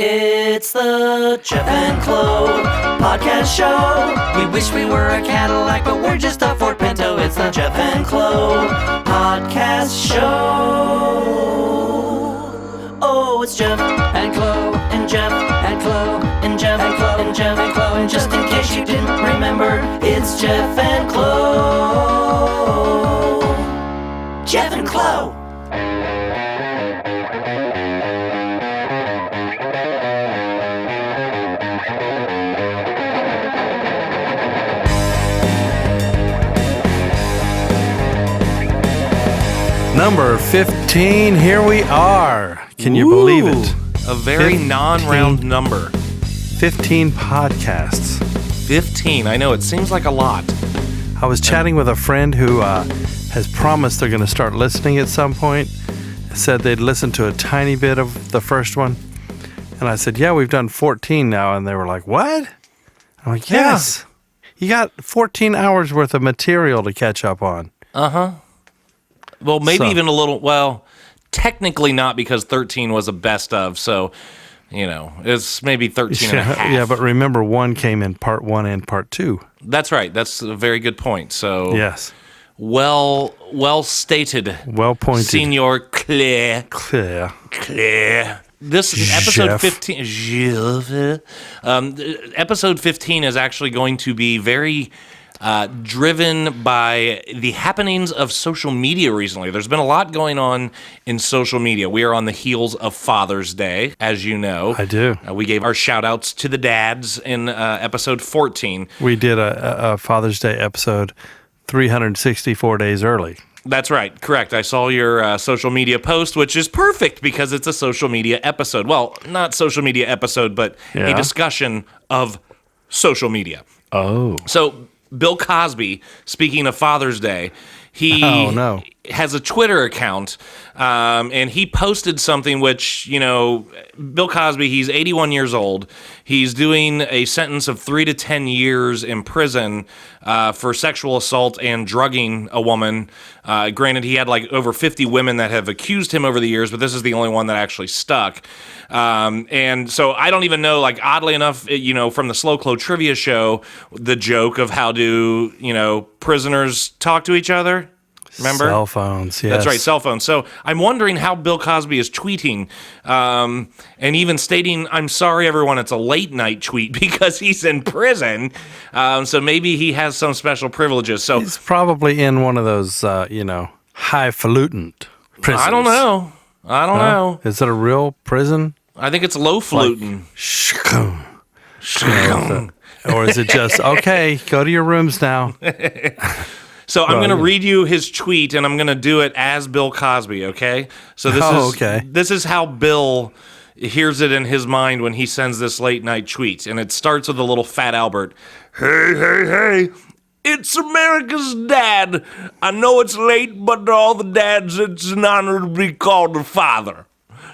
It's the Jef and Clo Podcast Show. We wish we were a Cadillac, but we're just a Ford Pinto. It's the Jef and Clo Podcast Show. Oh, it's Jef and Clo and Jef and Clo and Jef and Clo and Jef and Clo. And just in case you didn't remember, it's Jef and Clo. Jef and Clo. Number 15, here we are. Can you believe it? A very non-round number. 15 podcasts. 15, I know, it seems like a lot. I was chatting with a friend who has promised they're going to start listening at some point. Said they'd listen to a tiny bit of the first one. And I said, yeah, we've done 14 now. And they were like, what? I'm like, yes. You got 14 hours worth of material to catch up on. Uh-huh. Well, maybe even a little, well, technically not because 13 was a best of, so, you know, it's maybe 13 and a half. Yeah, but remember, one came in part 1 and part 2. That's right. That's a very good point. So, yes. Well stated. Well pointed. Senor Claire. This episode 15. Episode 15 is actually going to be very driven by the happenings of social media recently. There's been a lot going on in social media. We are on the heels of Father's Day, as you know. I do. We gave our shout-outs to the dads in episode 14. We did a Father's Day episode 364 days early. That's right. Correct. I saw your social media post, which is perfect because it's a social media episode. Well, not social media episode, but a discussion of social media. Oh. So Bill Cosby, speaking of Father's Day, he has a Twitter account, and he posted something which, you know, Bill Cosby, he's 81 years old. He's doing a sentence of 3 to 10 years in prison for sexual assault and drugging a woman. Granted, he had like over 50 women that have accused him over the years, but this is the only one that actually stuck. And so I don't even know, like, oddly enough, you know, from the Slow Clo trivia show, the joke of how do, you know, prisoners talk to each other. Remember? Cell phones, yes. That's right, cell phones. So I'm wondering how Bill Cosby is tweeting and even stating, I'm sorry, everyone, it's a late night tweet because he's in prison. So maybe he has some special privileges. So he's probably in one of those, highfalutin prisons. I don't know. Is it a real prison? I think it's low-falutin. Or is it just, okay, go to your rooms now? So I'm going to read you his tweet, and I'm going to do it as Bill Cosby, okay? So this is how Bill hears it in his mind when he sends this late-night tweet, and it starts with a little Fat Albert. Hey, it's America's dad. I know it's late, but to all the dads, it's an honor to be called a father.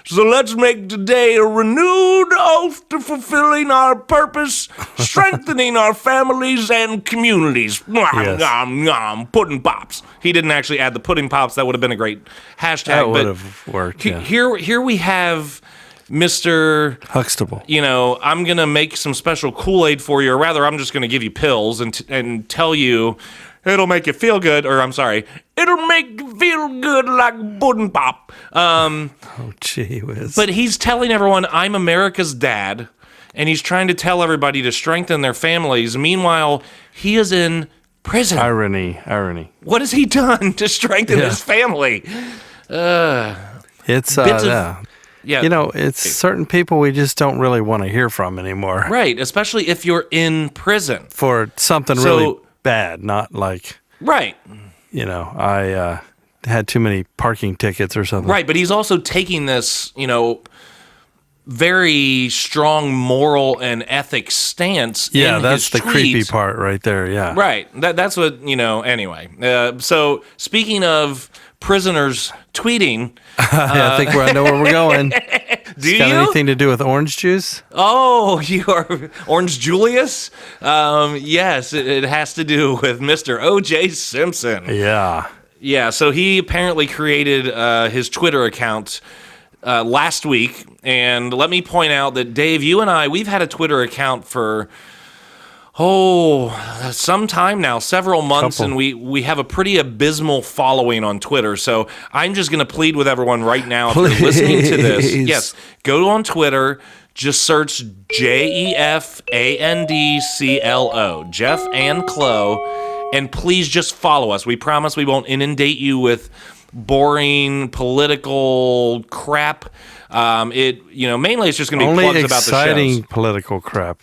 So let's make today a renewed oath to fulfilling our purpose, strengthening our families and communities. Yes. Pudding pops. He didn't actually add the pudding pops. That would have been a great hashtag. That would have worked, yeah. Here we have Mr. Huxtable. You know, I'm going to make some special Kool-Aid for you, or rather, I'm just going to give you pills and tell you it'll make you feel good, or I'm sorry, it'll make you feel good like pudding pop. Oh, gee whiz. But he's telling everyone, I'm America's dad, and he's trying to tell everybody to strengthen their families. Meanwhile, he is in prison. Irony. What has he done to strengthen his family? It's, yeah. You know, it's certain people we just don't really want to hear from anymore. Right, especially if you're in prison. For something really bad, not like... Right. You know, I had too many parking tickets or something. Right, but he's also taking this, you know, very strong moral and ethics stance. Yeah, that's the creepy part right there, yeah. Right, that's what, you know, anyway. So, speaking of prisoners tweeting... I think I know where we're going. Do you? Got anything to do with orange juice? Oh, you are Orange Julius? Yes, it has to do with Mr. O.J. Simpson. Yeah. Yeah, so he apparently created his Twitter account last week. And let me point out that, Dave, you and I, we've had a Twitter account for, some time now, several months, and we have a pretty abysmal following on Twitter. So I'm just going to plead with everyone right now, if you're listening to this, yes, go on Twitter, just search JEFANDCLO, Jef and Clo, and please just follow us. We promise we won't inundate you with boring political crap. Mainly it's just going to be plugs about the shows. Only exciting political crap.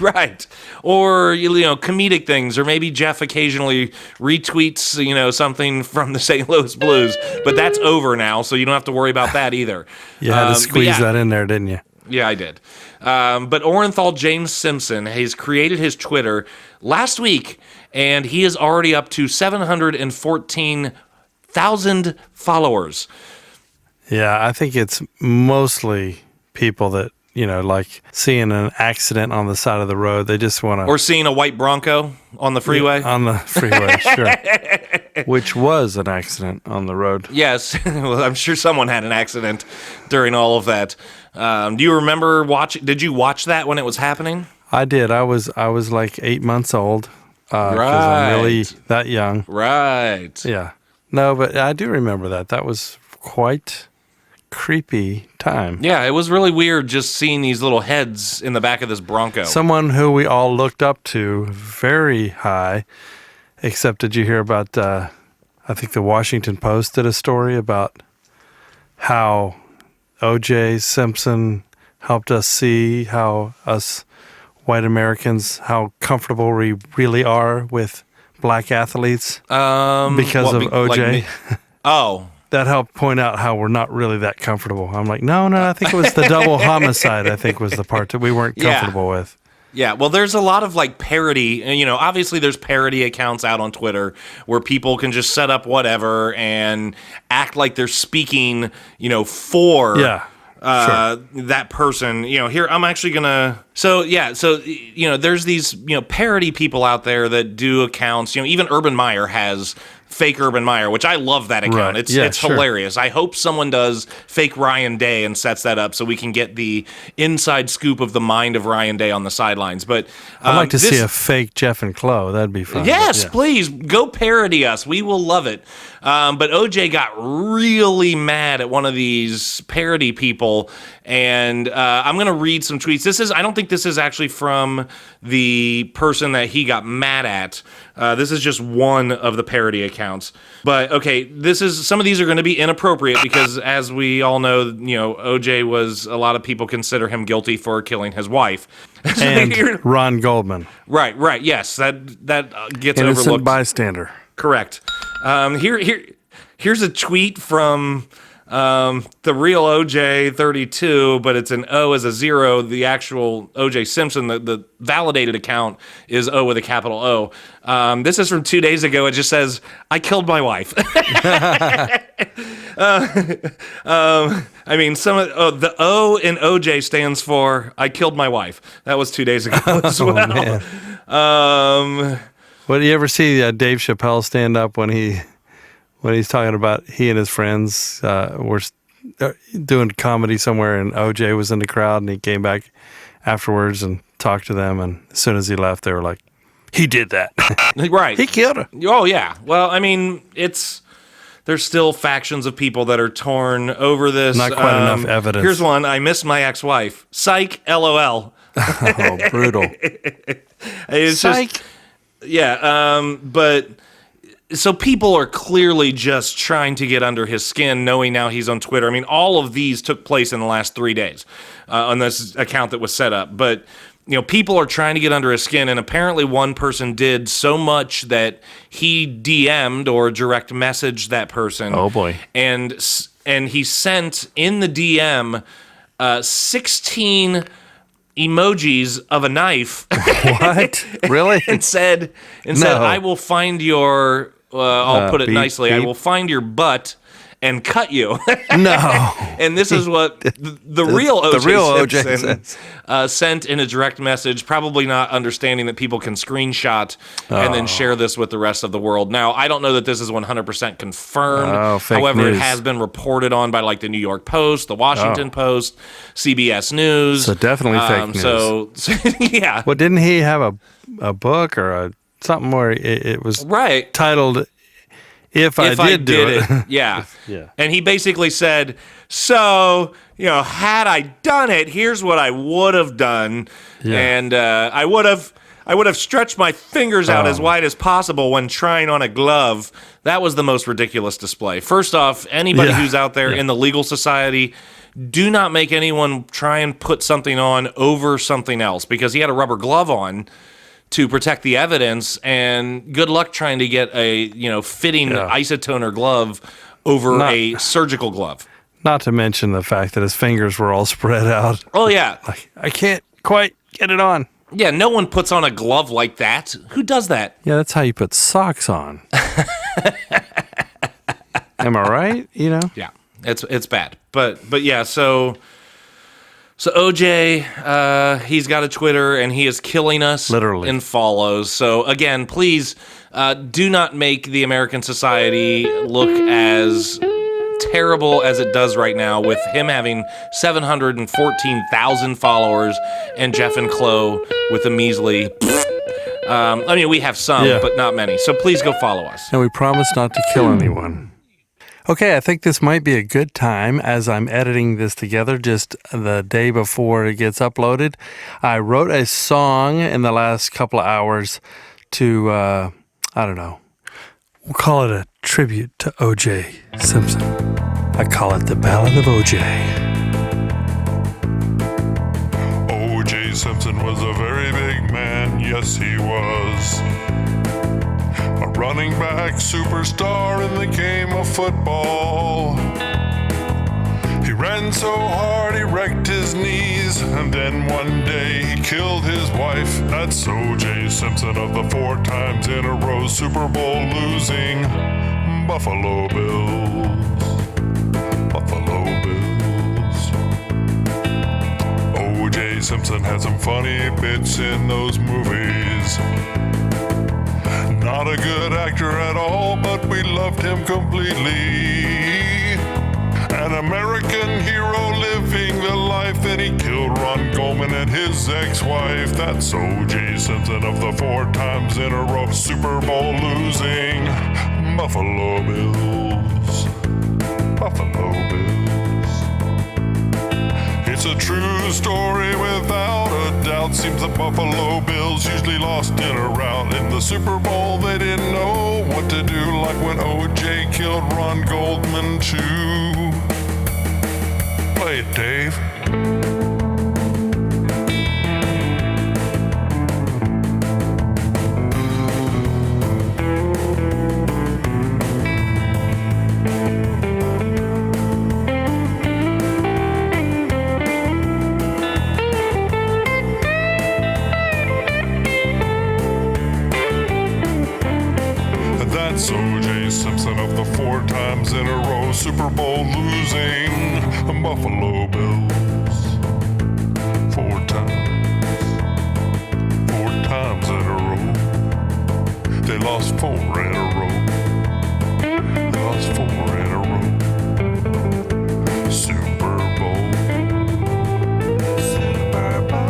Right. Or, comedic things, or maybe Jef occasionally retweets, something from the St. Louis Blues, but that's over now, so you don't have to worry about that either. You had to squeeze that in there, didn't you? Yeah, I did. But Orenthal James Simpson has created his Twitter last week, and he is already up to 714,000 followers. Yeah, I think it's mostly people that, like seeing an accident on the side of the road. They just want to... Or seeing a white Bronco on the freeway. On the freeway, sure. Which was an accident on the road. Yes. Well, I'm sure someone had an accident during all of that. Do you remember did you watch that when it was happening? I did. I was like 8 months old. Because I'm really that young. Right. Yeah. No, but I do remember that. That was quite creepy time. Yeah, it was really weird just seeing these little heads in the back of this Bronco. Someone who we all looked up to very high, except did you hear about, I think the Washington Post did a story about how O.J. Simpson helped us see how us white Americans, how comfortable we really are with black athletes because of O.J. Oh. That helped point out how we're not really that comfortable. I'm like, no, I think it was the double homicide, I think was the part that we weren't comfortable with. Yeah, well, there's a lot of parody, and obviously there's parody accounts out on Twitter where people can just set up whatever and act like they're speaking, for that person. Here, I'm actually gonna. So there's these parody people out there that do accounts. Even Urban Meyer has fake Urban Meyer, which I love that account. Right. It's hilarious. I hope someone does fake Ryan Day and sets that up so we can get the inside scoop of the mind of Ryan Day on the sidelines. But I'd like to see a fake Jef and Clo. That'd be fun. Yes, please go parody us. We will love it. But OJ got really mad at one of these parody people, and I'm going to read some tweets. I don't think this is actually from the person that he got mad at. This is just one of the parody accounts. But okay, some of these are going to be inappropriate because, as we all know, OJ was, a lot of people consider him guilty for killing his wife. And Ron Goldman. Right. Yes, that gets Innocent overlooked. Bystander. Correct. Here's a tweet from the real OJ 32, but it's an O as a 0. The actual OJ Simpson, the validated account, is O with a capital O. This is from 2 days ago. It just says, "I killed my wife." The O in OJ stands for "I killed my wife." That was 2 days ago as well. Man. What do you ever see Dave Chappelle stand up when he's talking about he and his friends were doing comedy somewhere, and OJ was in the crowd, and he came back afterwards and talked to them, and as soon as he left, they were like, "He did that." Right. He killed her. Oh, yeah. Well, there's still factions of people that are torn over this. Not quite enough evidence. Here's one. "I miss my ex-wife. Psych, LOL." Oh, brutal. It's Psych. Just, yeah, but so people are clearly just trying to get under his skin, knowing now he's on Twitter. All of these took place in the last 3 days on this account that was set up. But, people are trying to get under his skin, and apparently one person did so much that he DM'd or direct messaged that person. Oh, boy. And he sent in the DM 16 emojis of a knife. What? Really? and said, "I will find your." I'll put it nicely. "I will find your butt and cut you. No. And this is what the real OJ says. Sent in a direct message, probably not understanding that people can screenshot and then share this with the rest of the world. Now, I don't know that this is 100% confirmed. Fake However, news. it has been reported on by like the New York Post, the Washington Post, CBS News. So definitely fake news. So yeah. Well, didn't he have a book or something where it was titled If I Did Do It? Yeah. Yeah. And he basically said, so, had I done it, here's what I would have done. Yeah. And I would have stretched my fingers out as wide as possible when trying on a glove. That was the most ridiculous display. First off, anybody who's out there in the legal society, do not make anyone try and put something on over something else, because he had a rubber glove on to protect the evidence, and good luck trying to get a fitting isotoner glove over a surgical glove. Not to mention the fact that his fingers were all spread out. Oh yeah, like I can't quite get it on. Yeah, no one puts on a glove like that. Who does that? Yeah, that's how you put socks on. Am I right? Yeah, it's bad, but yeah. So OJ, he's got a Twitter, and he is killing us literally in follows. So again, please do not make the American society look as terrible as it does right now, with him having 714,000 followers and Jef and Clo with a measly. I mean, we have some, but not many. So please go follow us. And we promise not to kill anyone. Okay, I think this might be a good time, as I'm editing this together just the day before it gets uploaded. I wrote a song in the last couple of hours to, I don't know, we'll call it a tribute to O.J. Simpson. I call it the Ballad of O.J. O.J. Simpson was a very big man, yes he was. A running back superstar in the game of football. He ran so hard he wrecked his knees, and then one day he killed his wife. That's O.J. Simpson of the 4 times in a row Super Bowl losing Buffalo Bills. Buffalo Bills. O.J. Simpson had some funny bits in those movies. Not a good actor at all, but we loved him completely. An American hero living the life, and he killed Ron Goldman and his ex-wife. That's O.J. Simpson of the 4 times in a row Super Bowl losing Buffalo Bills. Buffalo Bills. It's a true story without a doubt. Seems the Buffalo Bills usually lost in a rout. In the Super Bowl they didn't know what to do, like when O.J. killed Ron Goldman too. Play it, Dave. That's O.J. Simpson of the 4 times in a row Super Bowl losing Buffalo Bills. 4 times in a row. They lost 4 in a row. They lost 4 in a row. Super Bowl. Super Bowl.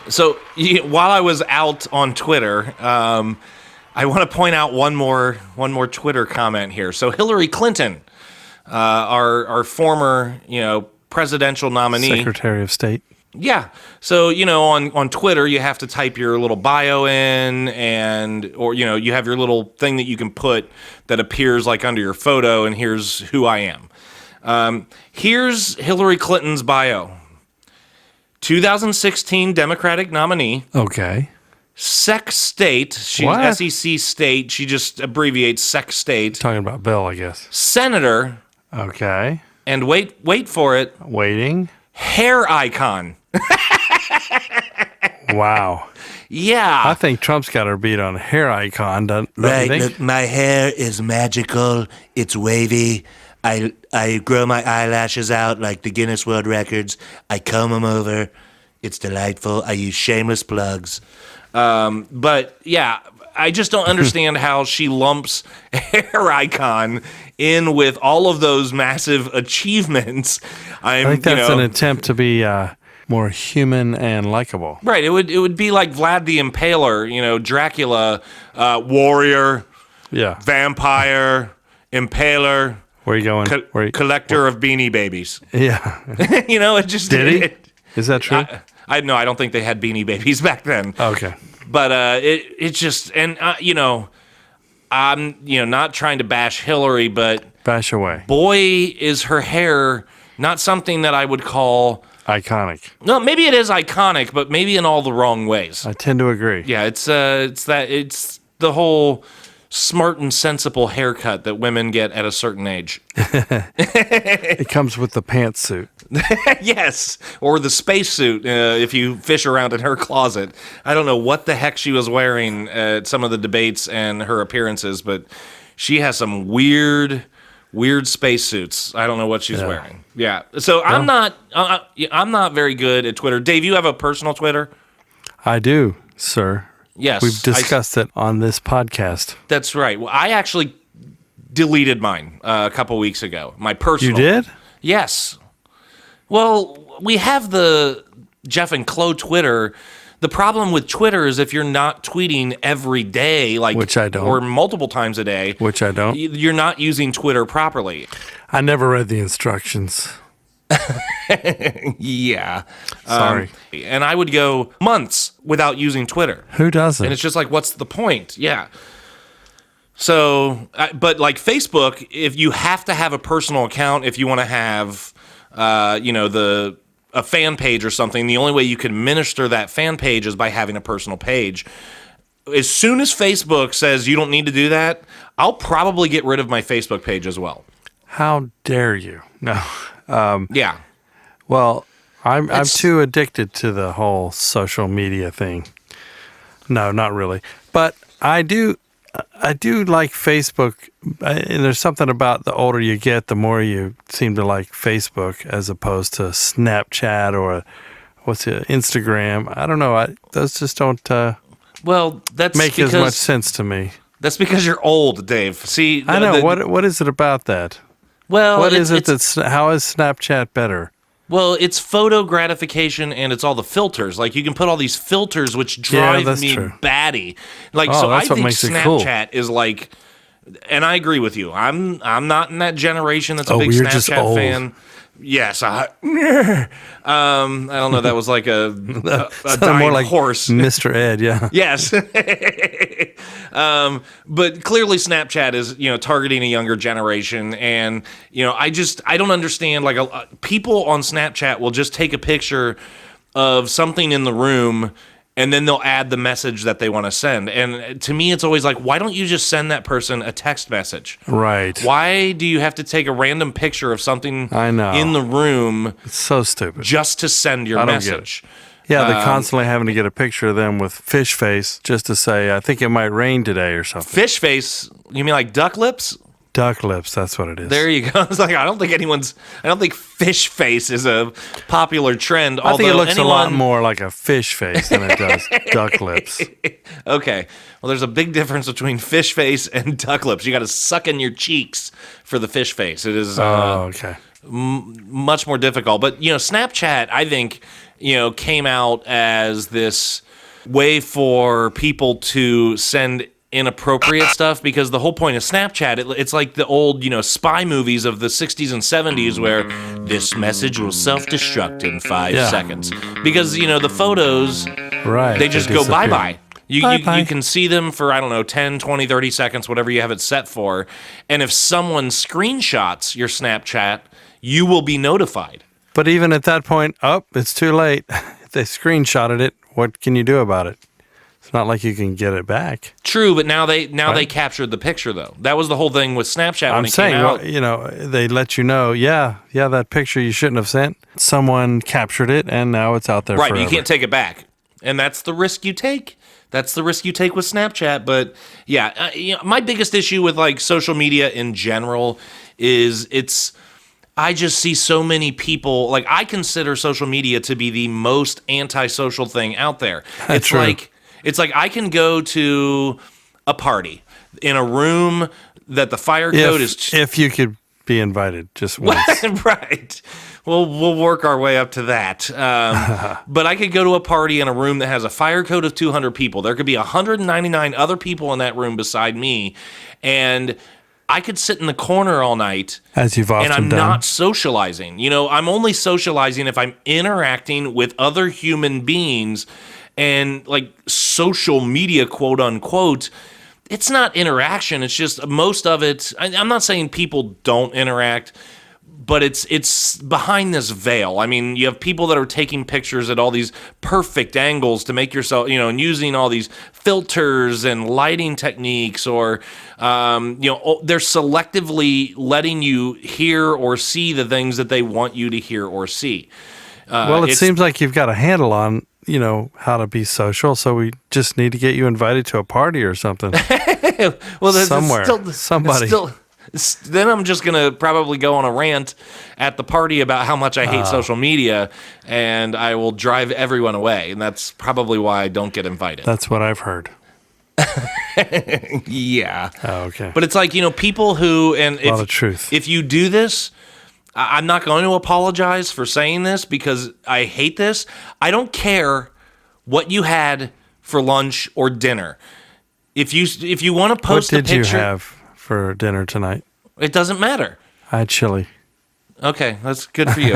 So while I was out on Twitter, I want to point out one more Twitter comment here. So Hillary Clinton, our former presidential nominee, Secretary of State. Yeah. So on Twitter you have to type your little bio in, or you have your little thing that you can put that appears like under your photo, and here's who I am. Here's Hillary Clinton's bio. 2016 Democratic nominee. Okay. Sec State. She's What? SEC State. She just abbreviates Sec State. Talking about Bill, I guess. Senator. Okay. And wait for it. Waiting. Hair icon. Wow. Yeah. I think Trump's got her beat on hair icon, don't you think? Look, my hair is magical. It's wavy. I grow my eyelashes out like the Guinness World Records. I comb them over. It's delightful. I use shameless plugs. But yeah, I just don't understand how she lumps hair icon in with all of those massive achievements. I think that's an attempt to be more human and likable. Right. It would be like Vlad the Impaler, Dracula, warrior, vampire, impaler. Where are you going? Collector of Beanie Babies. Yeah. It just did he? Is that true? I don't think they had Beanie Babies back then. Okay. But it just, and I'm not trying to bash Hillary, but bash away. Boy, is her hair not something that I would call iconic. No, maybe it is iconic, but maybe in all the wrong ways. I tend to agree. Yeah, it's the whole smart and sensible haircut that women get at a certain age. It comes with the pantsuit. Yes, or the spacesuit if you fish around in her closet. I don't know what the heck she was wearing at some of the debates and her appearances, but she has some weird spacesuits. I don't know what she's wearing. Yeah, so I'm not very good at Twitter. Dave, you have a personal Twitter? I do, sir. Yes. We've discussed it on this podcast. That's right. Well, I actually deleted mine a couple weeks ago. My personal. You did? Yes. Well, we have the Jef and Clo Twitter. The problem with Twitter is if you're not tweeting every day, which I don't, or multiple times a day, which I don't, you're not using Twitter properly. I never read the instructions. Yeah. Sorry. And I would go months without using Twitter. Who doesn't? And it's just like, what's the point? Yeah. So, but like Facebook, if you have to have a personal account, if you want to have, a fan page or something, the only way you can administer that fan page is by having a personal page. As soon as Facebook says you don't need to do that, I'll probably get rid of my Facebook page as well. How dare you? No. Yeah. Well, I'm too addicted to the whole social media thing. No, not really. But I do like Facebook, and there's something about the older you get, the more you seem to like Facebook as opposed to Snapchat or Instagram. I don't know. Those just don't that's make as much sense to me. That's because you're old, Dave. See, I know. What is it about that? Well, how is Snapchat better? Well, it's photo gratification and it's all the filters. Like you can put all these filters which drive me batty. Like so I think Snapchat is like, and I agree with you. I'm not in that generation that's a big Snapchat fan. Yes, I don't know. That was like a dying more like horse, Mr. Ed. Yeah. Yes. But clearly, Snapchat is targeting a younger generation, and I don't understand. Like people on Snapchat will just take a picture of something in the room. And then they'll add the message that they want to send. And to me, it's always like, why don't you just send that person a text message? Right. Why do you have to take a random picture of something in the room? It's so stupid. Just to send your message. Yeah, they're constantly having to get a picture of them with fish face just to say, I think it might rain today or something. Fish face? You mean like duck lips? Duck lips, that's what it is. There you go. I was like, I don't think fish face is a popular trend. I think it looks a lot more like a fish face than it does duck lips. Okay. Well, there's a big difference between fish face and duck lips. You got to suck in your cheeks for the fish face. It is much more difficult. But, Snapchat, I think, came out as this way for people to send inappropriate stuff, because the whole point of Snapchat, it's like the old, spy movies of the 60s and 70s where this message will self-destruct in 5 seconds. Because, the photos, they just go bye-bye. You can see them for, 10, 20, 30 seconds, whatever you have it set for. And if someone screenshots your Snapchat, you will be notified. But even at that point, it's too late. If they screenshotted it, what can you do about it? It's not like you can get it back. True, but now they captured the picture though. That was the whole thing with Snapchat when I'm it saying, came out. well, they let you know, yeah, that picture you shouldn't have sent. Someone captured it, and now it's out there Right, forever. but you can't take it back. And that's the risk you take. That's the risk you take with Snapchat. But yeah, my biggest issue with like social media in general is I just see so many people, like I consider social media to be the most antisocial thing out there. It's True. It's like I can go to a party in a room that the fire code is... If you could be invited just once. Right. Well, we'll work our way up to that. But I could go to a party in a room that has a fire code of 200 people. There could be 199 other people in that room beside me, and I could sit in the corner all night. As you've often and I'm done. not socializing. I'm only socializing if I'm interacting with other human beings, and like social media, quote unquote, it's not interaction. It's just most of it. I'm not saying people don't interact, but it's behind this veil. I mean, you have people that are taking pictures at all these perfect angles to make yourself, and using all these filters and lighting techniques, or, they're selectively letting you hear or see the things that they want you to hear or see. Well, it seems like you've got a handle on, how to be social, so we just need to get you invited to a party or something. Well, somebody. Then I'm just going to probably go on a rant at the party about how much I hate social media, and I will drive everyone away, and that's probably why I don't get invited. That's what I've heard. Yeah. Oh, okay. But it's like, people who... and a lot of truth. If you do this... I'm not going to apologize for saying this because I hate this. I don't care what you had for lunch or dinner. If you want to post a picture... What did you have for dinner tonight? It doesn't matter. I had chili. Okay, that's good for you.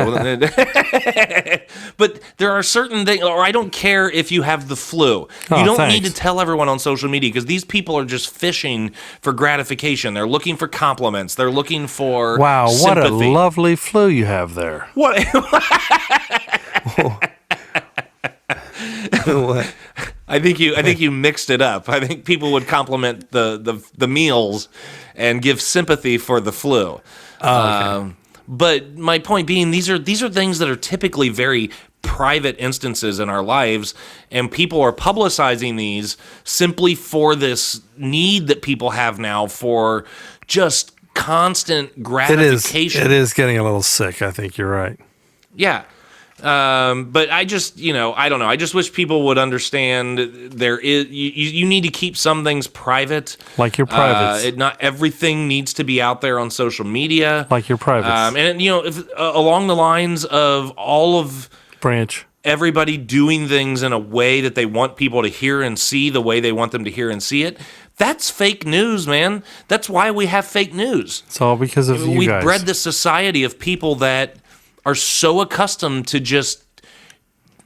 But there are certain things, or I don't care if you have the flu. You don't need to tell everyone on social media, because these people are just fishing for gratification. They're looking for compliments. They're looking for sympathy. What a lovely flu you have there. What? What? I think you mixed it up. I think people would compliment the meals and give sympathy for the flu. Okay. But my point being, these are things that are typically very private instances in our lives, and people are publicizing these simply for this need that people have now for just constant gratification. It is getting a little sick. I think you're right. Yeah. But I just, I don't know. I just wish people would understand there is, you need to keep some things private. Like your privates. Not everything needs to be out there on social media. Like your privates. And if, along the lines of all of Branch. everybody doing things in a way that they want people to hear and see the way they want them to hear and see it, that's fake news, man. That's why we have fake news. It's all because of you We've guys. bred this society of people that are so accustomed to just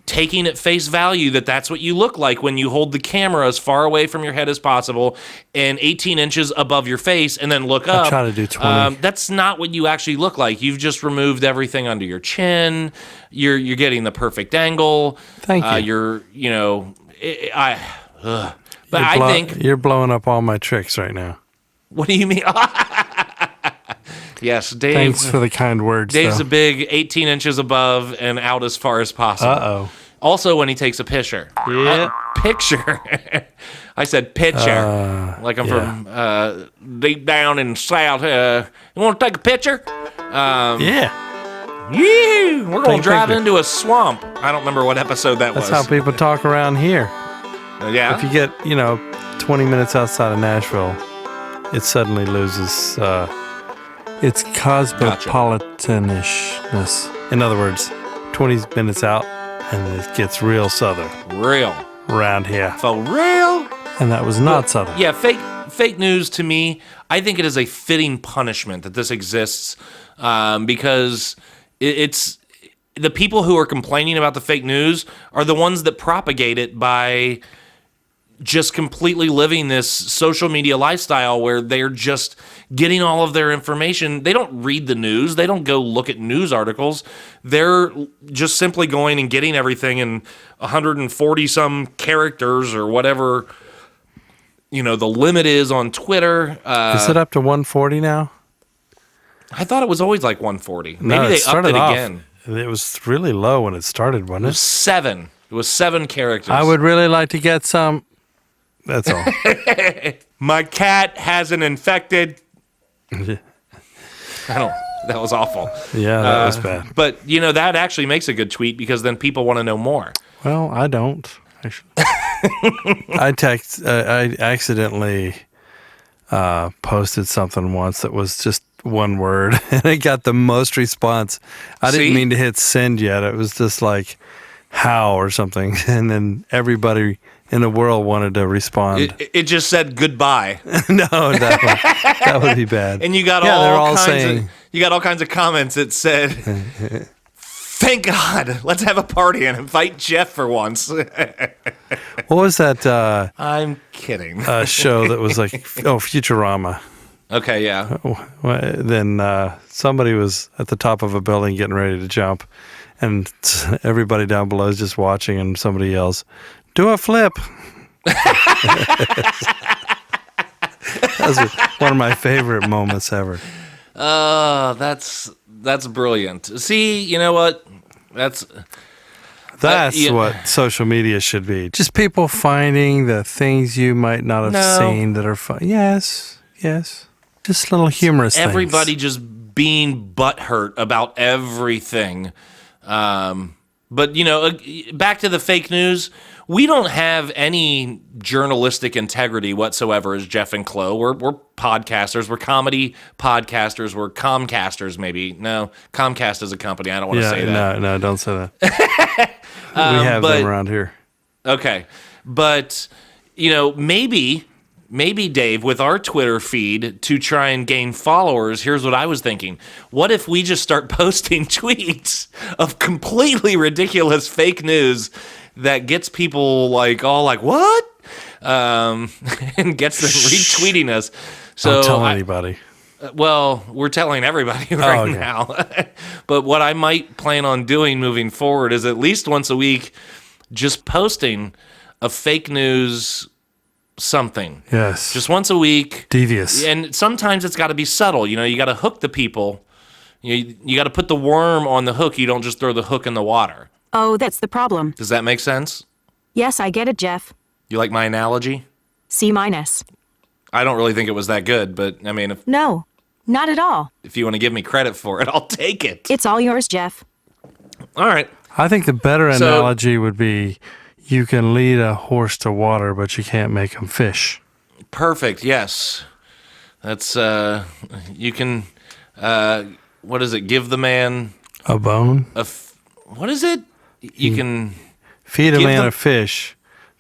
taking at face value that that's what you look like when you hold the camera as far away from your head as possible and 18 inches above your face and then look up. I try to do 20. That's not what you actually look like. You've just removed everything under your chin. You're getting the perfect angle. Thank you. But I think you're blowing up all my tricks right now. What do you mean? Yes, Dave. Thanks for the kind words. Dave's a big 18 inches above and out as far as possible. Uh-oh. Also, when he takes a picture. Yeah. Picture. I said picture. Like I'm from deep down in South. You want to take a picture? Yeah. Yeah. We're going to drive picture. into a swamp. I don't remember what episode that That's was. how people talk around here. Yeah. If you get, 20 minutes outside of Nashville, it suddenly loses its cosmopolitanishness. In other words, 20 minutes out, and it gets real southern. Real. Around here. For real? And that was not southern. Yeah, fake news to me, I think it is a fitting punishment that this exists because it's the people who are complaining about the fake news are the ones that propagate it by just completely living this social media lifestyle where they're just getting all of their information. They don't read the news. They don't go look at news articles. They're just simply going and getting everything in 140 some characters or whatever, the limit is on Twitter. Is it up to 140 now? I thought it was always like 140. Maybe No, they upped it off. again. It was really low when it started, wasn't It it? was 7. It was 7 characters. I would really like to get some. That's all. My cat has an infected. That was awful. Yeah, that was bad. But that actually makes a good tweet because then people want to know more. Well, I don't actually. I accidentally posted something once that was just one word, and it got the most response. I didn't mean to hit send yet. It was just like how or something, and then everybody in the world wanted to respond. It just said goodbye. No, that would be bad. And you got you got all kinds of comments that said, "Thank God, let's have a party and invite Jef for once." What was that? I'm kidding. Show that was like Futurama. Okay, yeah. Then somebody was at the top of a building getting ready to jump, and everybody down below is just watching, and somebody yells, "Do a flip." That was one of my favorite moments ever. That's brilliant. See, you know what? That's what social media should be. Just people finding the things you might not have seen that are fun. Yes. Just little humorous things. Everybody just being butthurt about everything. But, back to the fake news. We don't have any journalistic integrity whatsoever as Jef and Clo. We're podcasters. We're comedy podcasters. We're Comcasters, maybe. No, Comcast is a company. I don't want to say that. No, don't say that. We have them around here. Okay. But, maybe, Dave, with our Twitter feed to try and gain followers, here's what I was thinking. What if we just start posting tweets of completely ridiculous fake news that gets people all like, what? And gets them retweeting us. So don't tell anybody. Well, we're telling everybody right now. But what I might plan on doing moving forward is at least once a week just posting a fake news something. Yes. Just once a week. Devious. And sometimes it's got to be subtle. You got to hook the people. You got to put the worm on the hook. You don't just throw the hook in the water. Oh, that's the problem. Does that make sense? Yes, I get it, Jef. You like my analogy? C-. I don't really think it was that good, but I mean, No, not at all. if you want to give me credit for it, I'll take it. It's all yours, Jef. All right. I think the better analogy would be you can lead a horse to water, but you can't make him fish. Perfect. Yes. That's, you can, what is it? Give the man A bone? what is it? You can Feed a give man them- a fish,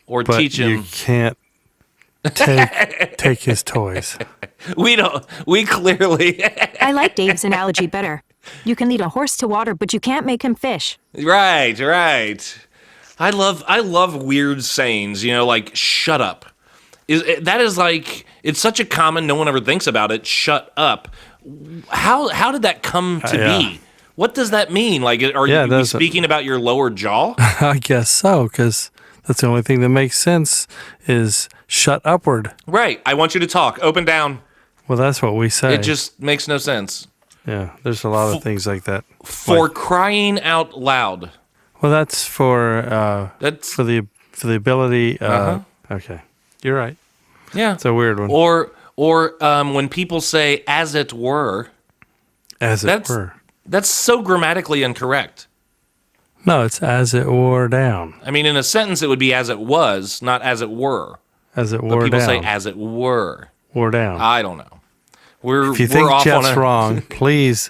or but teach him. you can't take his toys. We clearly, I like Dave's analogy better. You can lead a horse to water, but you can't make him fish. right. I love weird sayings, like shut up. That is like, it's such a common, no one ever thinks about it. Shut up. How did that come to be? What does that mean? Like, are you speaking about your lower jaw? I guess so, because that's the only thing that makes sense is shut upward. Right. I want you to talk. Open down. Well, that's what we say. It just makes no sense. Yeah, there's a lot of things like that. For crying out loud. Well, that's for That's for the ability. Okay, you're right. yeah. It's a weird one. Or when people say "as it were," As it that's were. that's so grammatically incorrect. No, it's as it wore down. I mean, in a sentence, it would be "as it was," not "as it were." As it But wore people down. say "as it were." Wore down. I don't know. If you we're think off Jeff's on a, wrong, please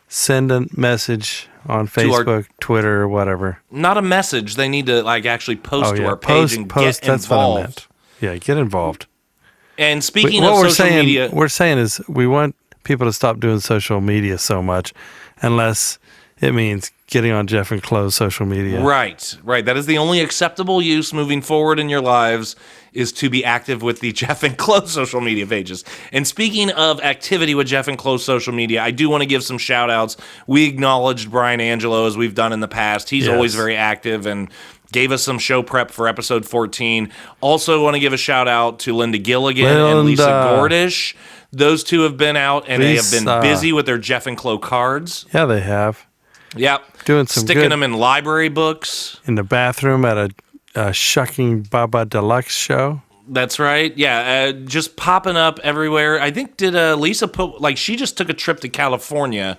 send a message on Facebook, Twitter, or whatever. Not a message. They need to actually post to our page and post. get That's involved. what I meant. Yeah, get involved. And speaking What of we're social media, we're saying is we want people to stop doing social media so much, unless it means getting on Jef and Clo's social media. Right. That is the only acceptable use moving forward in your lives, is to be active with the Jef and Clo social media pages. And speaking of activity with Jef and Clo social media, I do want to give some shout outs. We acknowledged Brian Angelo as we've done in the past. He's always very active and gave us some show prep for episode 14. Also want to give a shout out to Linda Gilligan and Lisa Gordish. Those two have been out and they have been busy with their Jef and Clo cards. Yeah, they have. Yep. Doing some Sticking good them in library books. in the bathroom at a Shucking Baba Deluxe show. That's right. Yeah, just popping up everywhere. I think did Lisa put she just took a trip to California,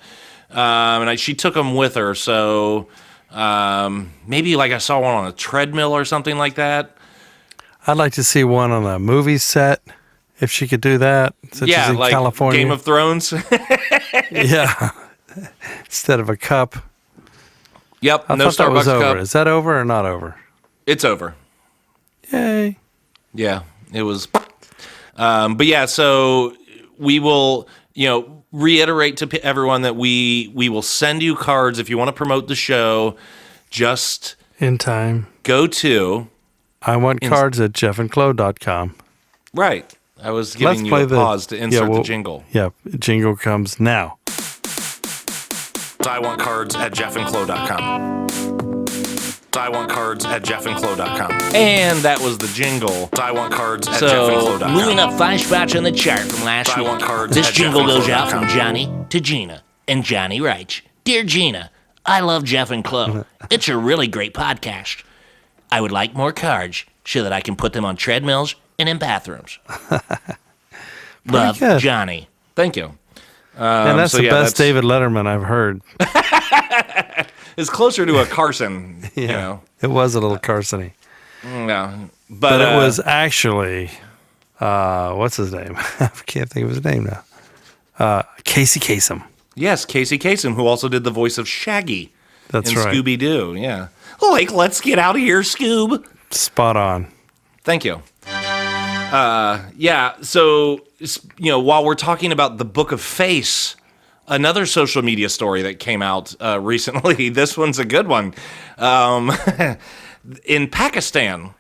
and she took them with her. So maybe I saw one on a treadmill or something like that. I'd like to see one on a movie set if she could do that. Such as in California. Game of Thrones. Yeah, instead of a cup. Yep. I No thought that Starbucks was over. cup. Is that over or not over? It's over. Yay. Yeah, it was. But yeah, so we will, reiterate to everyone that we will send you cards if you want to promote the show. Just in time. Go to. I want cards at jeffandclo.com. Right. I was giving you a pause to insert the jingle. Yeah, jingle comes now. I want cards at jeffandclo.com. I want cards at jeffandclo.com. And that was the jingle. I want cards at jeffandclo.com. Moving up 5 spots on the chart from last I week. want cards This at jingle goes out jeffandclo.com. from Johnny to Gina. And Johnny writes, Dear Gina, I love Jef and Clo. It's a really great podcast. I would like more cards so that I can put them on treadmills and in bathrooms. Love, good. Johnny. Thank you. And that's the best David Letterman I've heard. It's closer to a Carson, It was a little Carson-y. Yeah. But it was actually, what's his name? I can't think of his name now. Casey Kasem. Yes, Casey Kasem, who also did the voice of Shaggy That's in right. Scooby-Doo. Yeah. Let's get out of here, Scoob. Spot on. Thank you. Yeah, so, while we're talking about the Book of Face, another social media story that came out recently, this one's a good one. In Pakistan,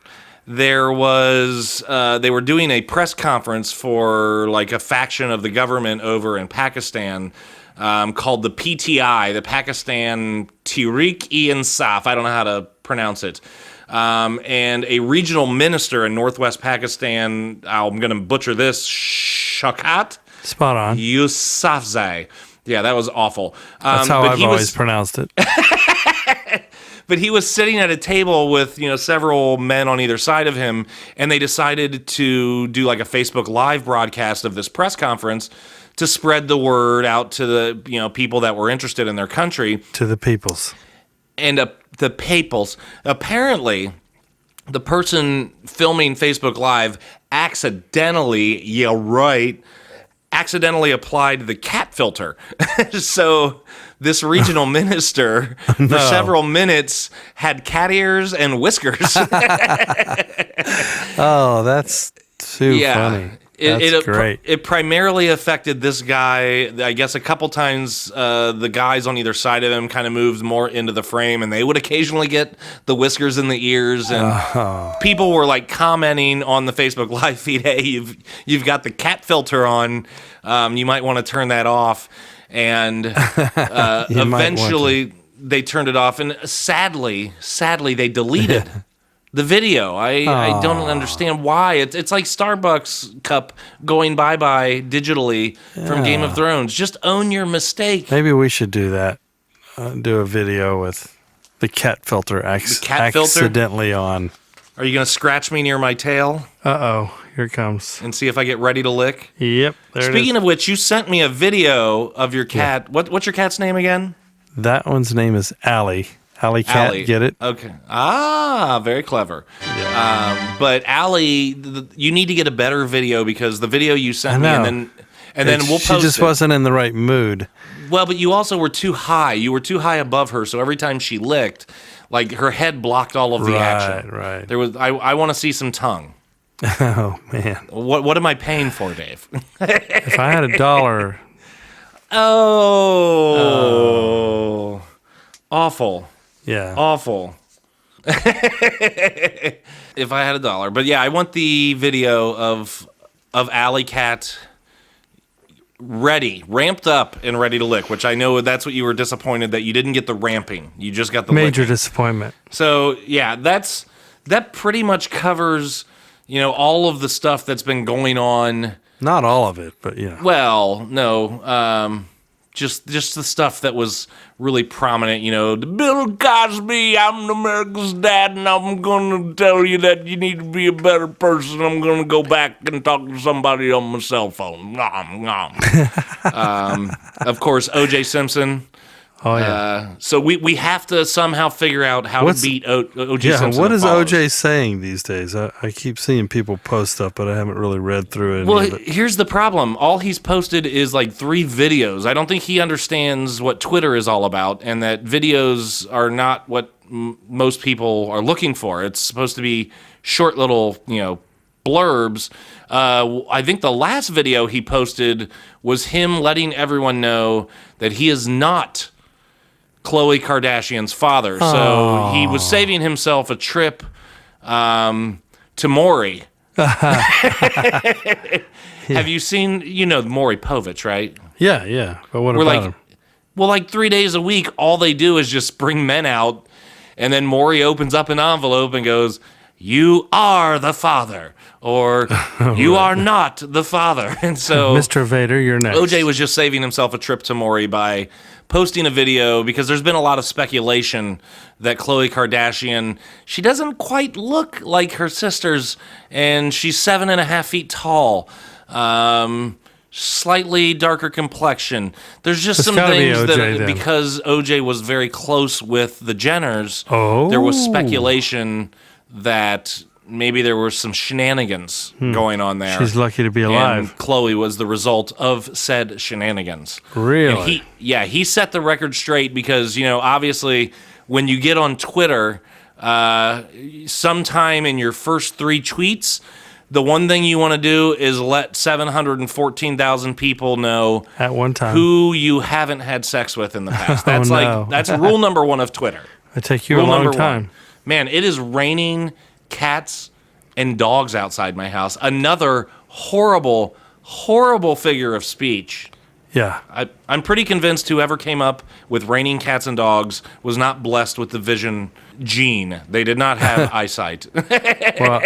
there was, they were doing a press conference for a faction of the government over in Pakistan called the PTI, the Pakistan Tehreek-e-Insaf. I don't know how to pronounce it. And a regional minister in northwest Pakistan, I'm going to butcher this, Shaukat Spot on. Yousafzai. Yeah, that was awful. That's how I've always pronounced it. But he was sitting at a table with, several men on either side of him, and they decided to do a Facebook Live broadcast of this press conference to spread the word out to the, people that were interested in their country. To the peoples. And the papals. Apparently, the person filming Facebook Live accidentally applied the cat filter. So this regional minister for several minutes had cat ears and whiskers. Oh, that's too funny. That's great. It primarily affected this guy. I guess a couple times the guys on either side of him kind of moved more into the frame, and they would occasionally get the whiskers in the ears. And people were commenting on the Facebook Live feed, "Hey, you've got the cat filter on. You might want to turn that off." And eventually they turned it off, and sadly they deleted the video. I don't understand why. It's like Starbucks cup going bye-bye digitally from Game of Thrones. Just own your mistake. Maybe we should do that. Do a video with the cat filter accidentally on. Are you going to scratch me near my tail? Uh-oh. Here it comes. And see if I get ready to lick? Yep. Speaking of which, you sent me a video of your cat. Yeah. What's your cat's name again? That one's name is Allie. Allie Cat, get it? Okay. Very clever. Yeah. But Allie, you need to get a better video because the video you sent me, and then we'll post it. She just wasn't in the right mood. Well, but you also were too high. You were too high above her, so every time she licked, her head blocked all of the action. Right. There was. I want to see some tongue. Oh man. What am I paying for, Dave? If I had $1. Awful. Yeah. Awful. If I had $1. But yeah, I want the video of Alley Cat ramped up and ready to lick, which I know that's what you were disappointed that you didn't get the ramping. You just got the major licking. Disappointment. So yeah, that pretty much covers, all of the stuff that's been going on. Not all of it, but yeah. Well, no, just the stuff that was really prominent. The Bill Cosby, I'm America's dad, and I'm going to tell you that you need to be a better person. I'm going to go back and talk to somebody on my cell phone. Nom, nom. Of course, O.J. Simpson. Oh, yeah. So we have to somehow figure out how to beat O.J. Simpson. Yeah, what is O.J. saying these days? I keep seeing people post stuff, but I haven't really read through it. Well, here's the problem. All he's posted is like 3 videos. I don't think he understands what Twitter is all about, and that videos are not what most people are looking for. It's supposed to be short little, blurbs. I think the last video he posted was him letting everyone know that he is not Khloe Kardashian's father. So he was saving himself a trip to Maury. Have you seen, Maury Povich, right? Yeah. But what about him? Well, like 3 days a week, all they do is just bring men out, and then Maury opens up an envelope and goes, "You are the father," or "You are not the father." And so Mr. Vader, you're next. OJ was just saving himself a trip to Maury by posting a video, because there's been a lot of speculation that Khloe Kardashian, she doesn't quite look like her sisters, and she's 7.5 feet tall. Slightly darker complexion. There's just some things that because OJ was very close with the Jenners, there was speculation that maybe there were some shenanigans going on there. She's lucky to be alive. And Khloe was the result of said shenanigans. Really? And he set the record straight because, obviously when you get on Twitter, sometime in your first 3 tweets, the one thing you want to do is let 714,000 people know at one time who you haven't had sex with in the past. That's that's rule number 1 of Twitter. It takes you a long time. 1. Man, it is raining cats and dogs outside my house. Another horrible, horrible figure of speech. Yeah. I'm pretty convinced whoever came up with raining cats and dogs was not blessed with the vision gene. They did not have eyesight. Well,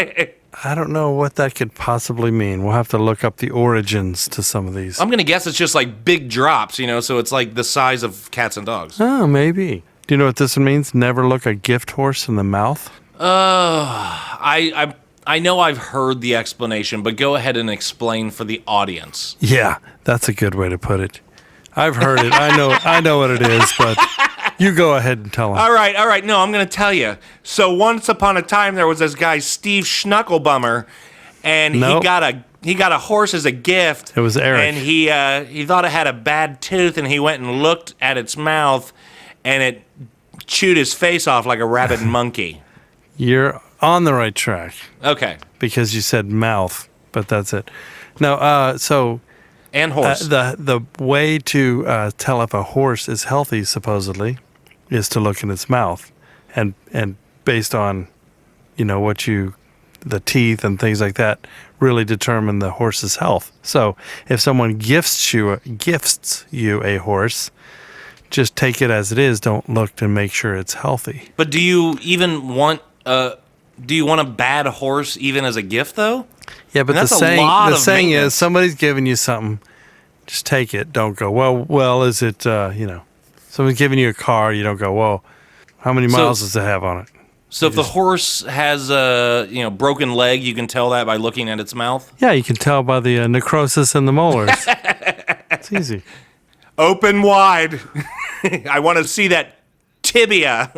I don't know what that could possibly mean. We'll have to look up the origins to some of these. I'm going to guess it's just like big drops, so it's like the size of cats and dogs. Oh, maybe. Do you know what this means? Never look a gift horse in the mouth? I know I've heard the explanation, but go ahead and explain for the audience. Yeah, that's a good way to put it. I've heard it. I know what it is, but you go ahead and tell them. All right. No, I'm going to tell you. So once upon a time, there was this guy, Steve Schnucklebummer, and he got a horse as a gift. It was Eric. And he thought it had a bad tooth, and he went and looked at its mouth, and it chewed his face off like a rabid monkey. You're on the right track. Okay. Because you said mouth, but that's it. No, and horse. The way to tell if a horse is healthy, supposedly, is to look in its mouth, and based on, the teeth and things like that, really determine the horse's health. So if someone gifts you a horse, just take it as it is. Don't look to make sure it's healthy. But do you even want a bad horse even as a gift though? Yeah, but the saying is somebody's giving you something, just take it. Don't go, well, is it, someone's giving you a car, you don't go, whoa, how many miles does it have on it? So if the horse has a broken leg, you can tell that by looking at its mouth? Yeah, you can tell by the necrosis in the molars. It's easy. Open wide. I want to see that tibia.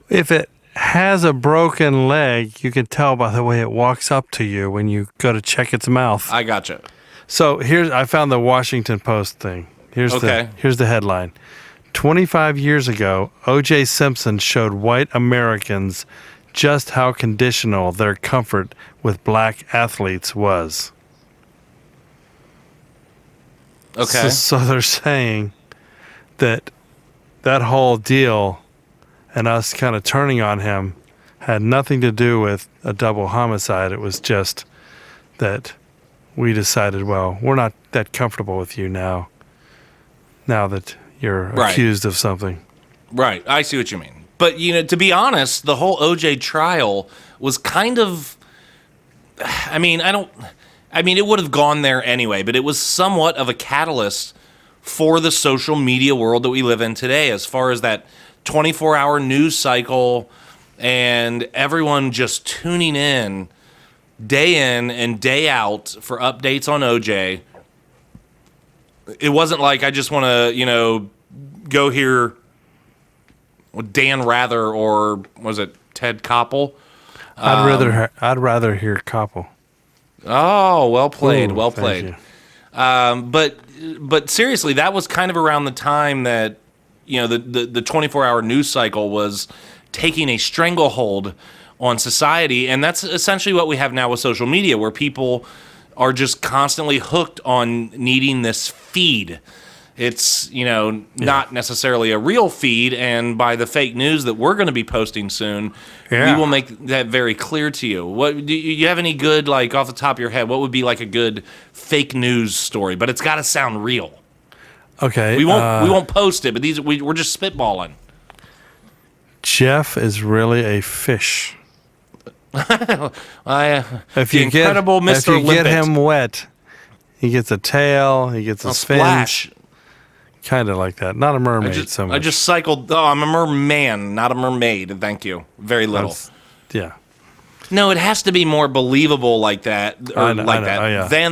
If it has a broken leg, you can tell by the way it walks up to you when you go to check its mouth. I gotcha. So I found the Washington Post thing. Here's the headline. 25 years ago, O.J. Simpson showed white Americans just how conditional their comfort with black athletes was. Okay. So they're saying that that whole deal and us kind of turning on him had nothing to do with a double homicide. It was just that we decided, well, we're not that comfortable with you now that you're accused of something. Right. I see what you mean. But, to be honest, the whole OJ trial was kind of, it would have gone there anyway, but it was somewhat of a catalyst for the social media world that we live in today, as far as that 24-hour news cycle and everyone just tuning in and day out for updates on OJ. It wasn't like I just want to, go hear Dan Rather or was it Ted Koppel? I'd rather hear Koppel. Oh, well played, Ooh, well played. But seriously, that was kind of around the time that the 24-hour news cycle was taking a stranglehold on society, and that's essentially what we have now with social media, where people are just constantly hooked on needing this feed. It's, not necessarily a real feed, and by the fake news that we're going to be posting soon, we will make that very clear to you. What do you have any good, like, off the top of your head, what would be like a good fake news story? But it's got to sound real. Okay. We won't post it, but we're just spitballing. Jef is really a fish. If you get him wet, he gets a tail, he gets a splash. Kind of like that. Not a mermaid so much. I just cycled. Oh, I'm a merman, not a mermaid. Thank you. Very little. Yeah. No, it has to be more believable like that, or than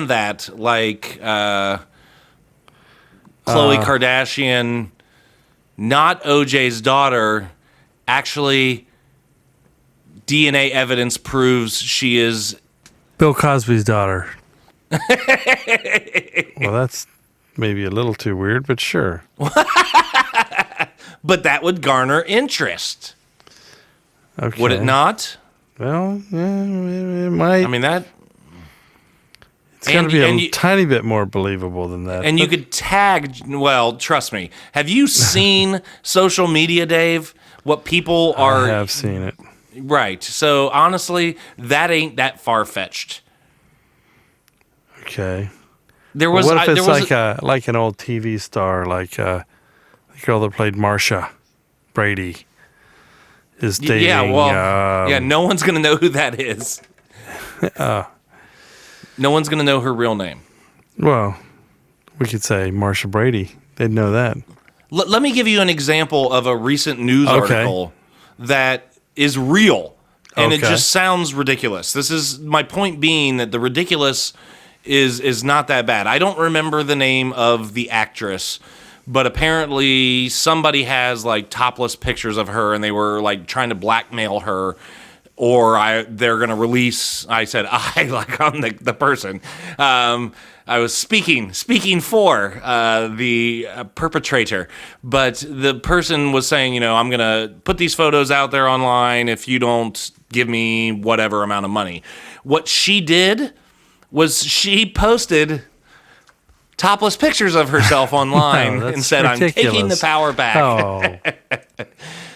that. Like Khloe Kardashian, not OJ's daughter, actually DNA evidence proves she is Bill Cosby's daughter. Well, that's maybe a little too weird, but sure. But that would garner interest. Okay. Would it not? Well, yeah, it might. I mean, that... It's got to be a tiny bit more believable than that. And you could tag... Well, trust me. Have you seen social media, Dave? What people are... I have seen it. Right. So, honestly, that ain't that far-fetched. Okay. What if it's like an old TV star, like the girl that played Marsha Brady is dating... no one's going to know who that is. No one's going to know her real name. Well, we could say Marsha Brady. They'd know that. Let me give you an example of a recent news article that is real, and it just sounds ridiculous. This is my point being that the ridiculous is not that bad. I don't remember the name of the actress, but apparently somebody has like topless pictures of her, and they were like trying to blackmail her. Or they're going to release. I said like I'm the person. I was speaking for the perpetrator, but the person was saying, I'm going to put these photos out there online if you don't give me whatever amount of money. What she did was she posted topless pictures of herself online and said, ridiculous. I'm taking the power back. Oh,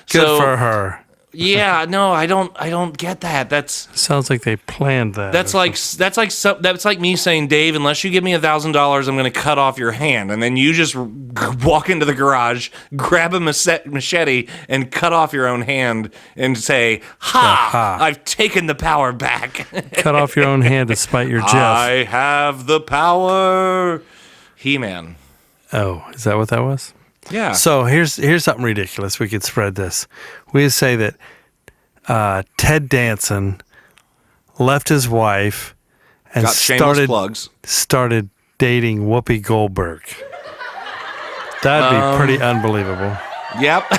good for her. Yeah, no, I don't get that. Sounds like they planned that. That's like me saying, Dave, unless you give me $1,000, I'm going to cut off your hand, and then you just walk into the garage, grab a machete, and cut off your own hand, and say, "Ha! I've taken the power back." Cut off your own hand to spite your Jef. I have the power, He-Man. Oh, is that what that was? Yeah. So here's something ridiculous. We could spread this. We say that Ted Danson left his wife and started dating Whoopi Goldberg. That'd be pretty unbelievable. Yep.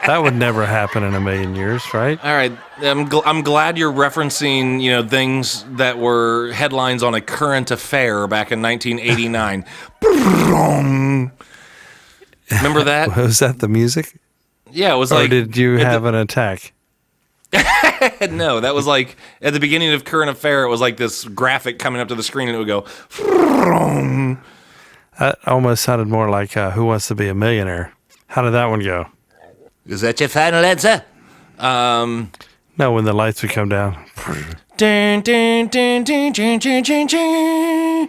That would never happen in a million years, right? All right. I'm glad you're referencing, things that were headlines on a current affair back in 1989. Remember that? Was that the music? Yeah, it was or did you have an attack? No, that was like at the beginning of Current Affair. It was like this graphic coming up to the screen, and it would go. That almost sounded more like Who Wants to Be a Millionaire? How did that one go? Is that your final answer? No, when the lights would come down. Dun, dun, dun, dun, dun, dun, dun, dun.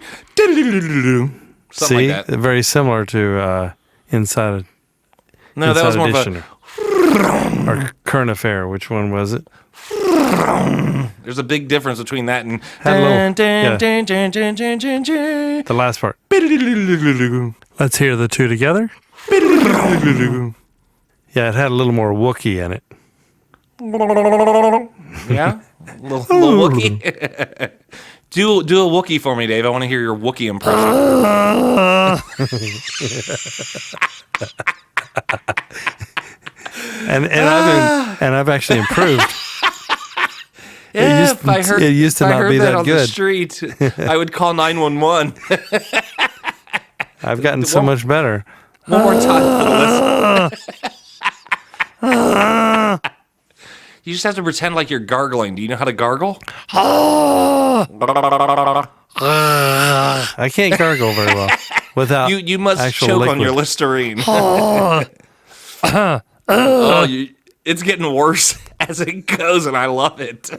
Something See, like that. very similar to Inside. No, that was more of Edition or Current Affair. Which one was it? There's a big difference between that and Had a little- yeah. dun, dun, dun, dun, dun, dun. The last part. Let's hear the two together. Yeah, it had a little more Wookiee in it. Yeah, little Wookiee. do a Wookiee for me, Dave. I want to hear your Wookiee impression. and I've actually improved. If I heard, it used to if I not heard be that on good. the street, I would call 911. I've gotten so much better. One more time for the listener. You just have to pretend like you're gargling. Do you know how to gargle? I can't gargle very well without You must actual choke liquid. on your Listerine. It's getting worse as it goes, and I love it.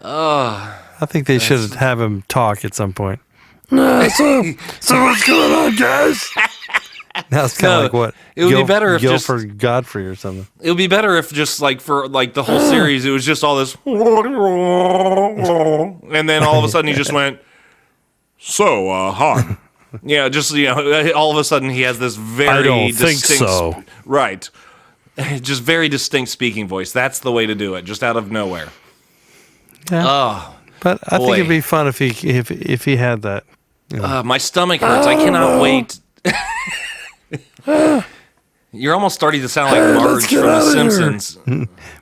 I think they should have him talk at some point. So what's going on, guys? Now it's kind of No, like what? it would be better if just- Guilford Godfrey or something. It would be better if just like for like the whole series, it was just all this, and then all of a sudden he just went, "So, Han." Yeah, just all of a sudden he has this very I don't think distinct, so. Right, just very distinct speaking voice. That's the way to do it, just out of nowhere. Yeah. Oh, But I think boy. it'd be fun if he had that. my stomach hurts. I cannot wait. You're almost starting to sound like Marge from The Simpsons.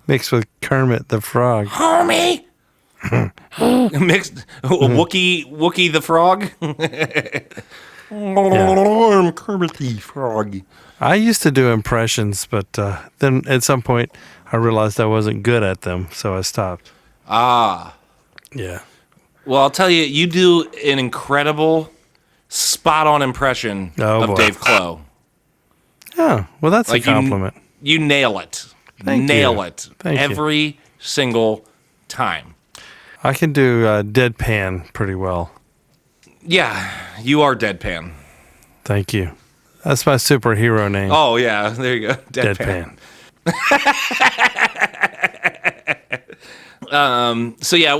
Mixed with Kermit the Frog. Homie. Mixed Wookie the Frog. I'm Kermit the Frog. I used to do impressions, but then at some point I realized I wasn't good at them, so I stopped. Ah. Yeah. Well, I'll tell you, you do an incredible, spot-on impression Oh, of boy. Dave Clo. Oh, well, that's Like a compliment. You nail it. Thank nail you. it. Thank you. Every single time. I can do deadpan pretty well. Yeah, you are deadpan. Thank you. That's my superhero name. Oh, yeah, there you go. Deadpan. So yeah,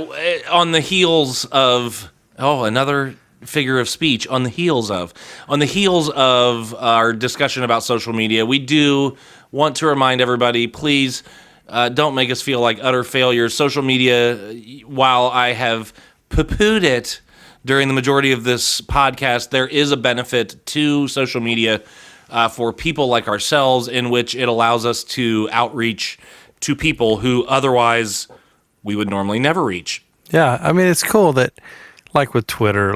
on the heels of another figure of speech, on the heels of our discussion about social media, we do want to remind everybody, please don't make us feel like utter failures. Social media, while I have poo-pooed it during the majority of this podcast, there is a benefit to social media for people like ourselves, in which it allows us to outreach to people who otherwise we would normally never reach. Yeah, I mean, it's cool that, like with Twitter,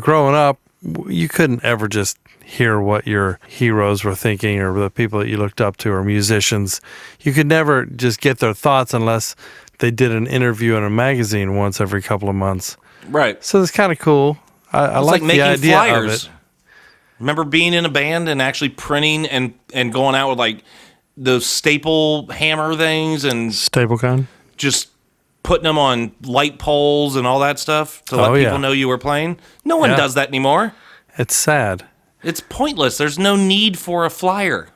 growing up, you couldn't ever just hear what your heroes were thinking or the people that you looked up to or musicians. You could never just get their thoughts unless they did an interview in a magazine once every couple of months. Right. So it's kind of cool. I It's like like making the idea flyers. of it. Remember being in a band and actually printing and going out with like those staple hammer things and Staplecon? just putting them on light poles and all that stuff to let Oh, people yeah. know you were playing? No one Yeah. does that anymore. It's sad. It's pointless. There's no need for a flyer.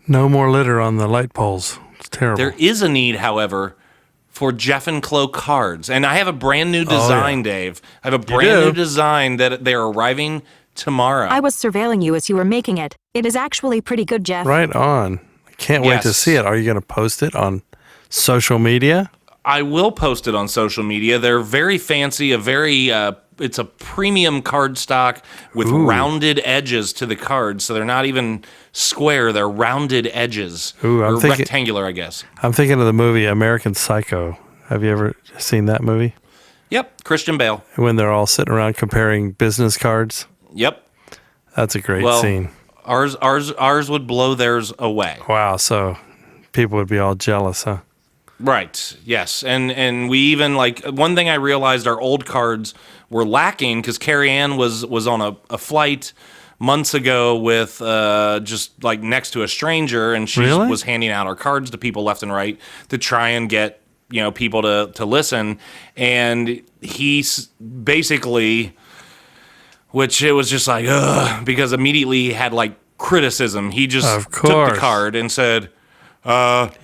No more litter on the light poles. It's terrible. There is a need, however, for Jef Clo cards. And I have a brand new design, Dave. I have a brand do? new design that they're arriving tomorrow. I was surveilling you as you were making it. It is actually pretty good, Jeff. Right on. I can't wait to Yes. see it. Are you going to post it on social media? I will post it on social media. They're very fancy, it's a premium card stock with rounded edges to the cards. So they're not even square, they're rounded edges. Ooh, I'm or thinking- rectangular, I guess. I'm thinking of the movie American Psycho. Have you ever seen that movie? Yep, Christian Bale. When they're all sitting around comparing business cards? Yep. That's a great Well, scene. ours would blow theirs away. Wow, so people would be all jealous, huh? Right. Yes. And we even like one thing I realized our old cards were lacking because Carrie Ann was on a flight months ago with just like next to a stranger, and she Really? was handing out our cards to people left and right to try and get people to listen. And he's basically, which it was just like ugh, because immediately he had like criticism. He just took the card and said,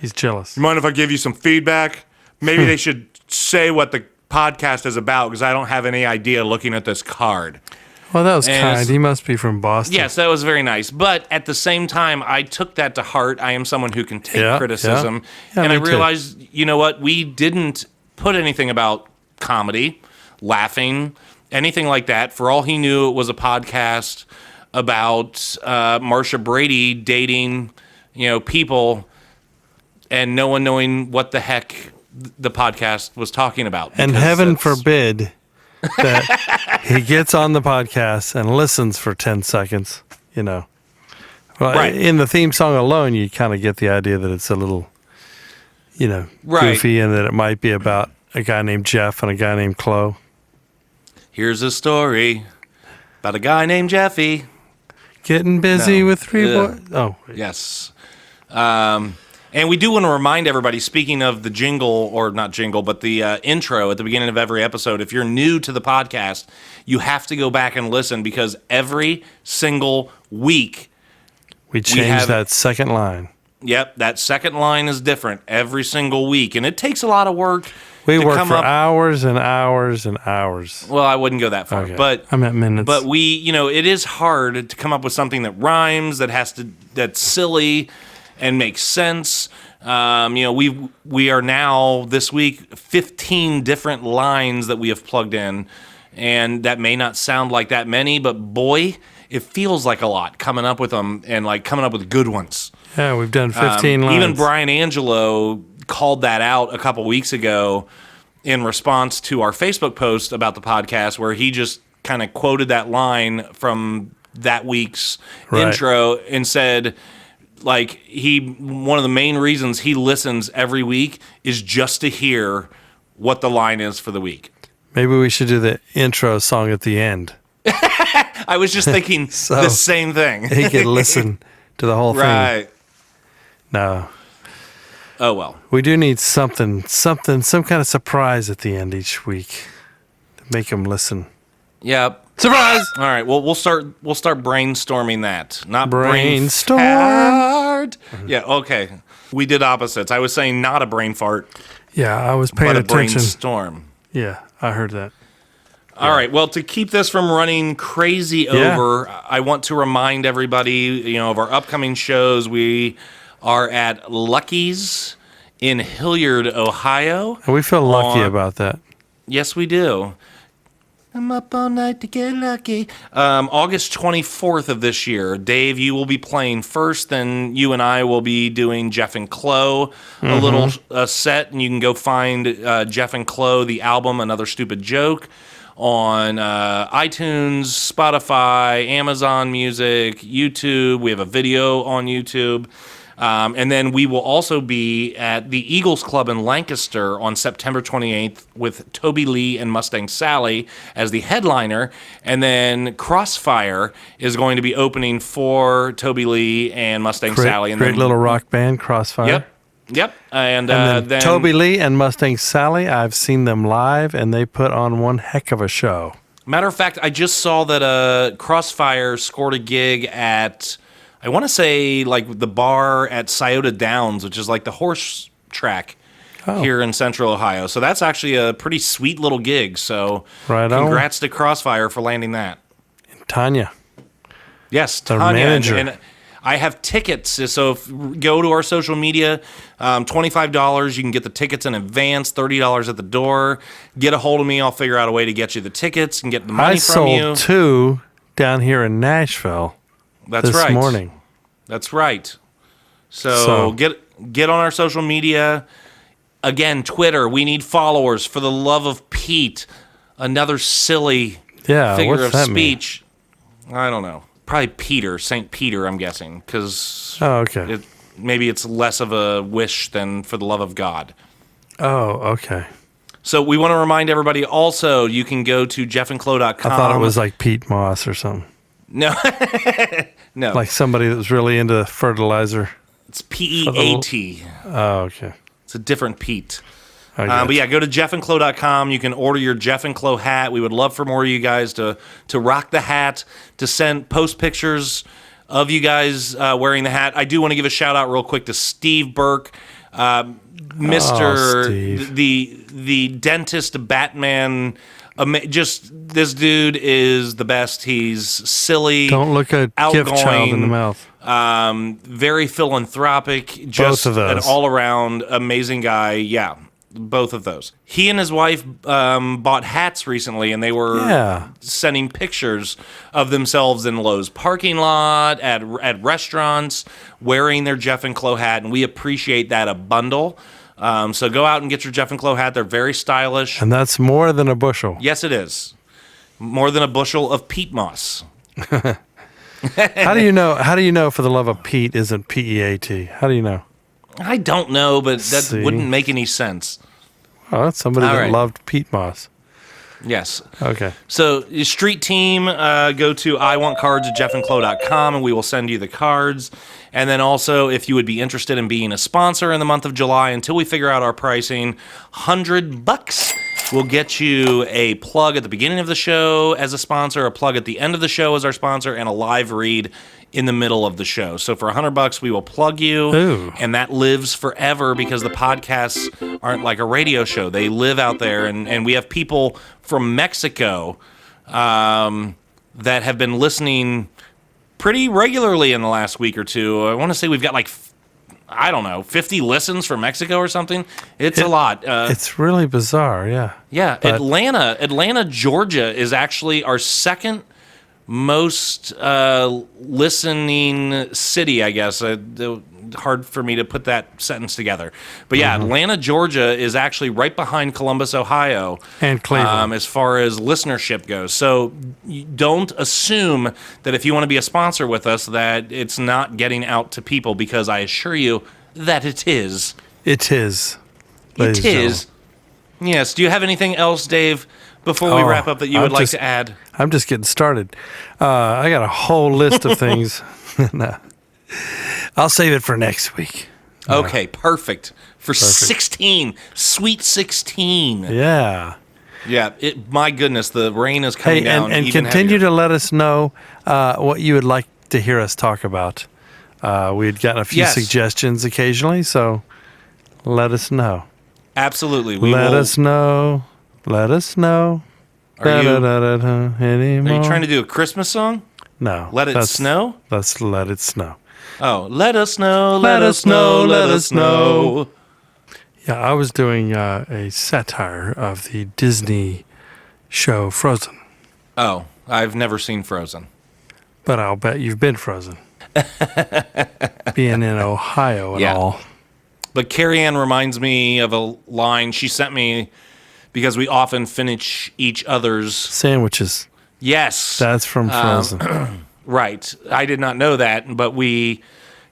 he's jealous. "You mind if I give you some feedback? Maybe they should say what the podcast is about because I don't have any idea looking at this card." Well, that was kind. He must be from Boston. Yes, that was very nice. But at the same time, I took that to heart. I am someone who can take criticism. Yeah, and I me too. realized, you know what? We didn't put anything about comedy, laughing, anything like that. For all he knew, it was a podcast about Marsha Brady dating, people, and no one knowing what the heck the podcast was talking about. And heaven forbid that he gets on the podcast and listens for 10 seconds, Well, Right. in the theme song alone, you kind of get the idea that it's a little, goofy, and that it might be about a guy named Jeff and a guy named Clo. Here's a story about a guy named Jeffy. Getting busy with three Ugh. boys. Oh, Yes. And we do want to remind everybody, speaking of the jingle, or not jingle, but the intro at the beginning of every episode, if you're new to the podcast, you have to go back and listen because every single week, we changed that second line. Yep, that second line is different every single week. And it takes a lot of work. We to work come for up. hours and hours and hours. Well, I wouldn't go that far. Okay. But I meant minutes. But it is hard to come up with something that rhymes, that's silly and makes sense. We are now this week 15 different lines that we have plugged in, and that may not sound like that many, but boy, it feels like a lot coming up with them and like coming up with good ones. Yeah, we've done 15 lines. Even Brian Angelo called that out a couple weeks ago in response to our Facebook post about the podcast, where he just kind of quoted that line from that week's intro and said, like, one of the main reasons he listens every week is just to hear what the line is for the week. Maybe we should do the intro song at the end. I was just thinking the same thing. He could listen to the whole thing. Right. No. Oh, well. We do need some kind of surprise at the end each week to make him listen. Yep. Surprise! All right. Well, we'll start brainstorming that. Not Brainstorm. brain fart. Yeah. Okay. We did opposites. I was saying not a brain fart, Yeah, I was paying but a attention. brainstorm. Yeah, I heard that. All right. Well, to keep this from running crazy over, I want to remind everybody, of our upcoming shows. We are at Lucky's in Hilliard, Ohio. And we feel lucky about that. Yes, we do. I'm up all night to get lucky. August 24th of this year. Dave, you will be playing first. Then you and I will be doing Jef and Clo, a little set. And you can go find Jef and Clo, the album, Another Stupid Joke, on iTunes, Spotify, Amazon Music, YouTube. We have a video on YouTube. And then we will also be at the Eagles Club in Lancaster on September 28th with Toby Lee and Mustang Sally as the headliner. And then Crossfire is going to be opening for Toby Lee and Mustang Sally. And Great then, little rock band, Crossfire. Yep. And then Toby Lee and Mustang Sally, I've seen them live, and they put on one heck of a show. Matter of fact, I just saw that Crossfire scored a gig at, I want to say, like the bar at Scioto Downs, which is like the horse track here in Central Ohio. So that's actually a pretty sweet little gig. So congrats to Crossfire for landing that. Tanya. Yes, the Tanya. manager. And I have tickets. So go to our social media, $25. You can get the tickets in advance, $30 at the door. Get a hold of me. I'll figure out a way to get you the tickets and get the money from you. I sold 2 down here in Nashville. That's this morning. That's right. So get on our social media. Again, Twitter. We need followers. For the love of Pete. Another silly figure of speech. I don't know. Probably Peter, St. Peter, I'm guessing. Because okay. maybe it's less of a wish than for the love of God. Oh, okay. So we want to remind everybody also, you can go to jeffandclo.com. I thought it was like Pete Moss or something. No. No. Like somebody that was really into fertilizer. It's P-E-A-T. Oh, okay. It's a different Pete. I But yeah, go to jeffandclo.com. You can order your Jef and Clo hat. We would love for more of you guys to rock the hat, to post pictures of you guys wearing the hat. I do want to give a shout out real quick to Steve Burke, Mr. Steve. the dentist Batman. Just this dude is the best. He's silly. Don't look a outgoing, gift child in the mouth. Very philanthropic. Just Both of those. an all around amazing guy. Yeah. Both of those. He and his wife bought hats recently, and they were sending pictures of themselves in Lowe's parking lot, at restaurants, wearing their Jef and Clo hat, and we appreciate that a bundle. So go out and get your Jef and Clo hat. They're very stylish. And that's more than a bushel. Yes, it is. More than a bushel of peat moss. How do you know? How do you know for the love of Pete isn't P-E-A-T? How do you know? I don't know, but that See? wouldn't make any sense. Oh, that's somebody All that right. loved Pete Moss. Yes. Okay. So, your street team, go to iwantcards@jeffandclo.com and we will send you the cards. And then also, if you would be interested in being a sponsor in the month of July, until we figure out our pricing, $100 will get you a plug at the beginning of the show as a sponsor, a plug at the end of the show as our sponsor, and a live read in the middle of the show. So for $100, we will plug you, Ooh. and that lives forever because the podcasts aren't like a radio show. They live out there, and we have people from Mexico that have been listening pretty regularly in the last week or two. I want to say we've got 50 listens from Mexico or something. It's a lot. It's really bizarre, yeah. Yeah, But- Atlanta, Georgia is actually our second most listening city, I guess. Hard for me to put that sentence together. But yeah, Atlanta, Georgia is actually right behind Columbus, Ohio. And Cleveland. As far as listenership goes. So you don't assume that if you want to be a sponsor with us that it's not getting out to people, because I assure you that it is. It is. It ladies and is. Yes. Do you have anything else, Dave, before we wrap up that you would like to add? I'm just getting started. I got a whole list of things. No. I'll save it for next week. Okay, perfect. For 16, sweet 16. Yeah. Yeah, my goodness, the rain is coming Hey, down. and even continue heavier. to let us know what you would like to hear us talk about. We'd gotten a few Yes. suggestions occasionally, so let us know. Absolutely. Let us know. Let us know. Are you Anymore. trying to do a Christmas song? No. Let It Snow? Let's let it snow. Oh, let us know, let us know, let us know. Yeah, I was doing a satire of the Disney show Frozen, Oh, I've never seen Frozen. but I'll bet you've been frozen. Being in Ohio and Yeah. all. But Carrie Ann reminds me of a line she sent me because we often finish each other's. Sandwiches. Yes. That's from Frozen. Right. I did not know that, but we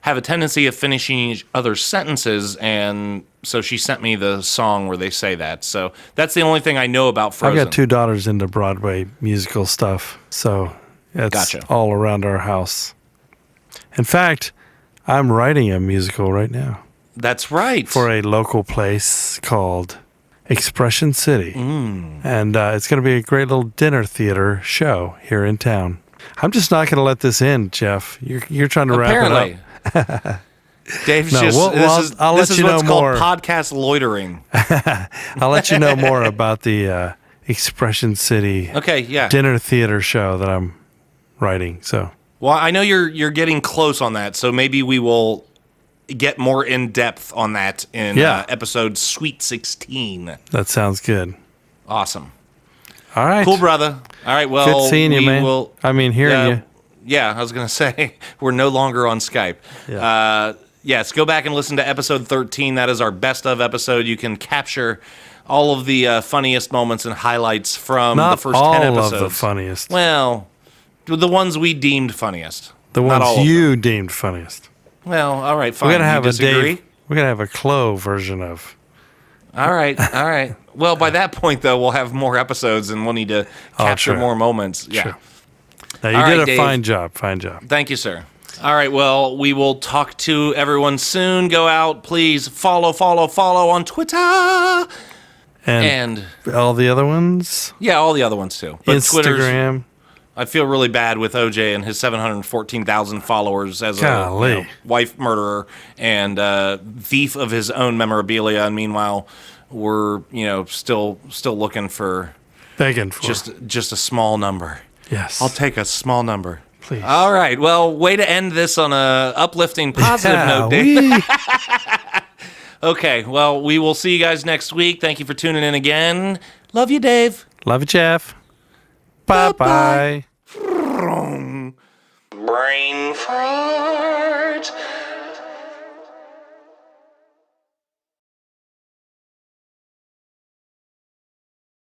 have a tendency of finishing each other's sentences, and so she sent me the song where they say that. So that's the only thing I know about Frozen. I've got 2 daughters into Broadway musical stuff, so it's Gotcha. all around our house. In fact, I'm writing a musical right now That's right. for a local place called Expression City. And it's going to be a great little dinner theater show here in town. I'm just not going to let this end, Jeff. You're trying to wrap it Apparently. up. Dave's No, just, I'll this let is you know what's called more. podcast loitering. I'll let you know more about the Expression City Okay, yeah. dinner theater show that I'm writing. So Well, I know you're getting close on that, so maybe we will get more in depth on that in episode Sweet 16. that sounds good. Awesome. All right. Cool, brother. All right, well, Good seeing you, we man. will- Hearing you. Yeah, I was going to say, we're no longer on Skype. Yeah. Yes, go back and listen to episode 13. That is our best of episode. You can capture all of the funniest moments and highlights from Not the first all 10 episodes. of the funniest. Well, the ones we deemed funniest. The Not all ones of you deemed funniest. them. Well, all right, fine. We're gonna You have a disagree? Dave. We're gonna have a Clo version of All right. Well, by that point, though, we'll have more episodes and we'll need to capture more moments. Yeah. True. Now, you did a fine job. Thank you, sir. All right, well, we will talk to everyone soon. Go out, please follow on Twitter. And all the other ones? Yeah, all the other ones, too. But Instagram. I feel really bad with OJ and his 714,000 followers as a wife murderer and thief of his own memorabilia. And meanwhile, we're still looking for just a small number. Yes, I'll take a small number, please. All right. Well, way to end this on a uplifting, positive note, Dave. Okay. Well, we will see you guys next week. Thank you for tuning in again. Love you, Dave. Love you, Jeff. Bye-bye. Brain fart.